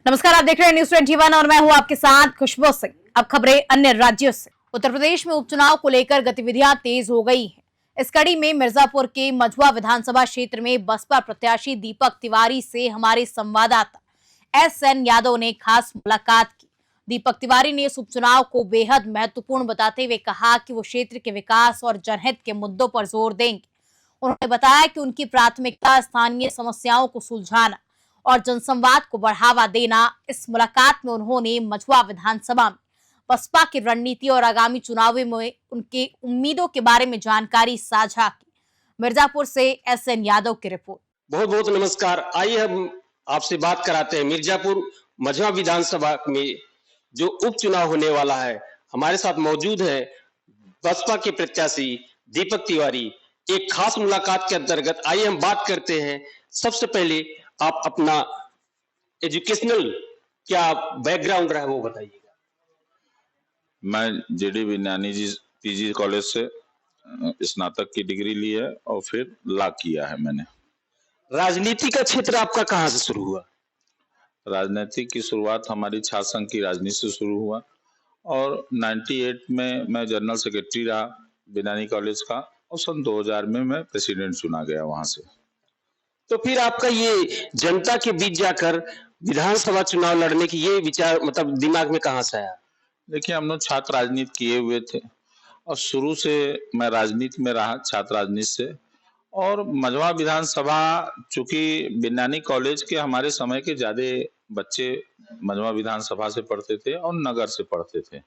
नमस्कार, आप देख रहे हैं न्यूज 21 और मैं हूं आपके साथ खुशबू सिंह। अब खबरें अन्य राज्यों से। उत्तर प्रदेश में उपचुनाव को लेकर गतिविधियां तेज हो गई हैं। इस कड़ी में मिर्जापुर के मझुआ विधानसभा क्षेत्र में बसपा प्रत्याशी दीपक तिवारी से हमारे संवाददाता SN यादव ने खास मुलाकात की। दीपक तिवारी ने इस उपचुनाव को बेहद महत्वपूर्ण बताते हुए कहा कि वो क्षेत्र के विकास और जनहित के मुद्दों पर जोर देंगे। उन्होंने बताया कि उनकी प्राथमिकता स्थानीय समस्याओं को सुलझाना और जनसंवाद को बढ़ावा देना। इस मुलाकात में उन्होंने मझुआ विधानसभा में बसपा की रणनीति और आगामी चुनावों में उनके उम्मीदों के बारे में जानकारी साझा की। मिर्जापुर से SN यादव की रिपोर्ट। बहुत बहुत नमस्कार। आइए हम आपसे बात कराते हैं मिर्जापुर मझुआ विधानसभा में जो उपचुनाव होने वाला है। हमारे साथ मौजूद है बसपा के प्रत्याशी दीपक तिवारी। एक खास मुलाकात के अंतर्गत आइए हम बात करते हैं। सबसे पहले आप अपना एजुकेशनल क्या बैकग्राउंड रहा है वो बताइएगा। मैं JD विज्ञानी जी PG कॉलेज से स्नातक की डिग्री ली है और फिर लॉ किया है मैंने। राजनीति का क्षेत्र आपका कहाँ से शुरू हुआ? राजनीति की शुरुआत हमारी छात्र संघ की राजनीति से शुरू हुआ और 98 में मैं जनरल सेक्रेटरी रहा विज्ञानी कॉलेज का और सन 2000 में मैं प्रेसिडेंट चुना गया वहां से। तो फिर आपका ये जनता के बीच जाकर विधानसभा चुनाव लड़ने की ये विचार मतलब दिमाग में कहाँ से आया? देखिए, हम लोग छात्र राजनीति किए हुए थे और शुरू से मैं राजनीति में रहा छात्र राजनीति से। और मझुआ विधानसभा चूंकि विज्ञानी कॉलेज के हमारे समय के ज्यादा बच्चे मझुआ विधानसभा से पढ़ते थे और नगर से पढ़ते थे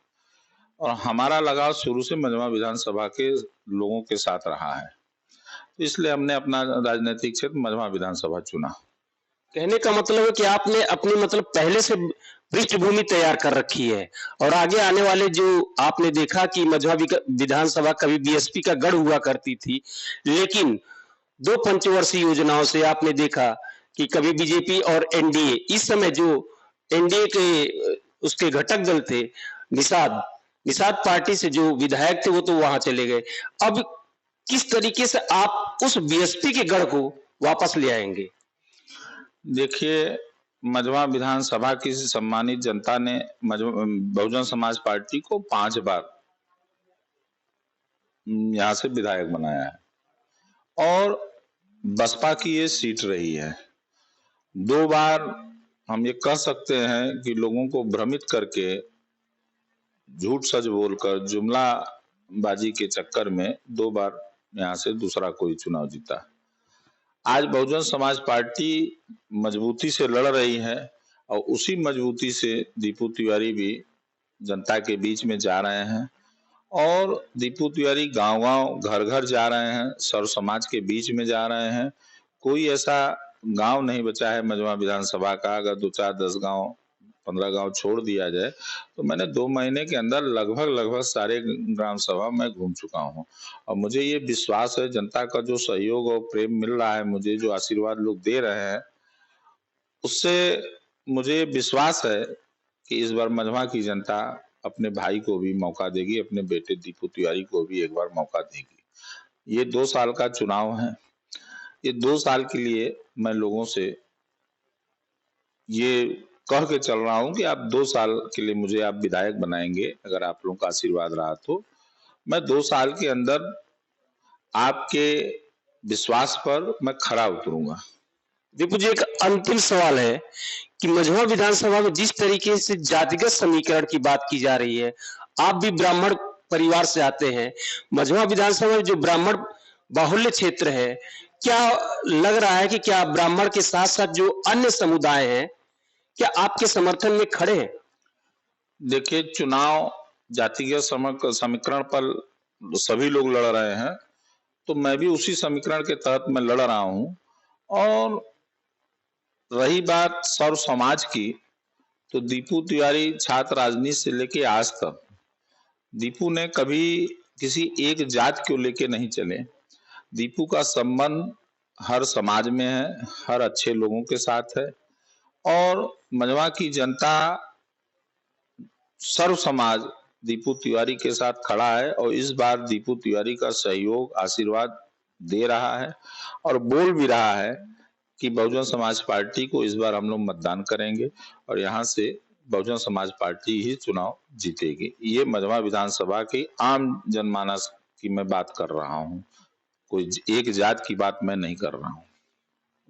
और हमारा लगाव शुरू से मझुआ विधानसभा के लोगों के साथ रहा है, इसलिए हमने अपना राजनीतिक क्षेत्र मझुआ विधानसभा चुना। कहने का मतलब है कि आपने अपनी मतलब पहले से पृष्ठभूमि तैयार कर रखी है और आगे आने वाले जो आपने देखा कि मझुआ विधानसभा कभी BSP का गढ़ हुआ करती थी, लेकिन 2 पंचवर्षीय योजनाओं से आपने देखा कि कभी BJP और NDA, इस समय जो NDA के उसके घटक दल थे निषाद पार्टी से जो विधायक थे वो तो वहां चले गए। अब किस तरीके से आप उस BSP के गढ़ को वापस ले आएंगे? देखिए, मझुआ विधानसभा की सम्मानित जनता ने बहुजन समाज पार्टी को 5 बार यहाँ से विधायक बनाया है और बसपा की ये सीट रही है। 2 बार हम ये कह सकते हैं कि लोगों को भ्रमित करके झूठ सच बोलकर जुमला बाजी के चक्कर में 2 बार यहाँ से दूसरा कोई चुनाव जीता। आज बहुजन समाज पार्टी मजबूती से लड़ रही है और उसी मजबूती से दीपू तिवारी भी जनता के बीच में जा रहे हैं और दीपू तिवारी गांव-गांव घर-घर जा रहे हैं, सर्व समाज के बीच में जा रहे हैं। कोई ऐसा गांव नहीं बचा है मझुआ विधानसभा का, अगर 2, 4, 10 गांव 15 गांव छोड़ दिया जाए तो मैंने 2 महीने के अंदर लगभग सारे ग्राम सभा में घूम चुका हूं और मुझे ये विश्वास है जनता का जो सहयोग और प्रेम मिल रहा है, मुझे जो आशीर्वाद लोग दे रहे हैं, उससे मुझे विश्वास है कि इस बार मझुआ की जनता अपने भाई को भी मौका देगी, अपने बेटे दीपू तिवारी को भी एक बार मौका देगी। ये 2 साल का चुनाव है। ये 2 साल के लिए मैं लोगों से ये कह के चल रहा हूं कि आप 2 साल के लिए मुझे आप विधायक बनाएंगे, अगर आप लोगों का आशीर्वाद रहा तो मैं 2 साल के अंदर आपके विश्वास पर मैं खरा उतरूंगा। दीपू जी, एक अंतिम सवाल है कि मझुआ विधानसभा में जिस तरीके से जातिगत समीकरण की बात की जा रही है, आप भी ब्राह्मण परिवार से आते हैं, मझुआ विधानसभा में जो ब्राह्मण बाहुल्य क्षेत्र है, क्या लग रहा है कि क्या ब्राह्मण के साथ साथ जो अन्य समुदाय हैं क्या आपके समर्थन में खड़े हैं? देखिए, चुनाव जातिगत समीकरण पर सभी लोग लड़ रहे हैं, तो मैं भी उसी समीकरण के तहत मैं लड़ रहा हूं। और रही बात सर्व समाज की, तो दीपू तिवारी छात्र राजनीति से लेके आज तक दीपू ने कभी किसी एक जात को लेके नहीं चले। दीपू का संबंध हर समाज में है, हर अच्छे लोगों के साथ है और मझुआ की जनता सर्व समाज दीपू तिवारी के साथ खड़ा है और इस बार दीपू तिवारी का सहयोग आशीर्वाद दे रहा है और बोल भी रहा है कि बहुजन समाज पार्टी को इस बार हम लोग मतदान करेंगे और यहाँ से बहुजन समाज पार्टी ही चुनाव जीतेगी। ये मझवा विधानसभा की आम जनमानस की मैं बात कर रहा हूँ, कोई एक जात की बात मैं नहीं कर रहा हूँ।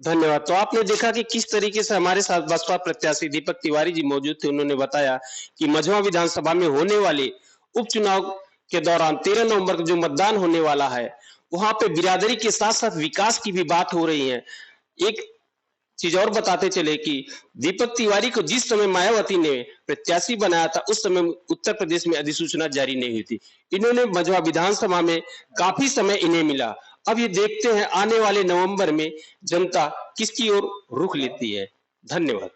धन्यवाद। तो आपने देखा कि किस तरीके से हमारे साथ बसपा प्रत्याशी दीपक तिवारी जी मौजूद थे। उन्होंने बताया कि मझवा विधानसभा में होने वाले उपचुनाव के दौरान 13 नवंबर को जो मतदान होने वाला है, वहां पे बिरादरी के साथ साथ विकास की भी बात हो रही है। एक चीज और बताते चले कि दीपक तिवारी को जिस समय मायावती ने प्रत्याशी बनाया था, उस समय उत्तर प्रदेश में अधिसूचना जारी नहीं हुई थी। इन्होंने मझवा विधानसभा में काफी समय इन्हें मिला। अब ये देखते हैं आने वाले नवंबर में जनता किसकी ओर रुख लेती है। धन्यवाद।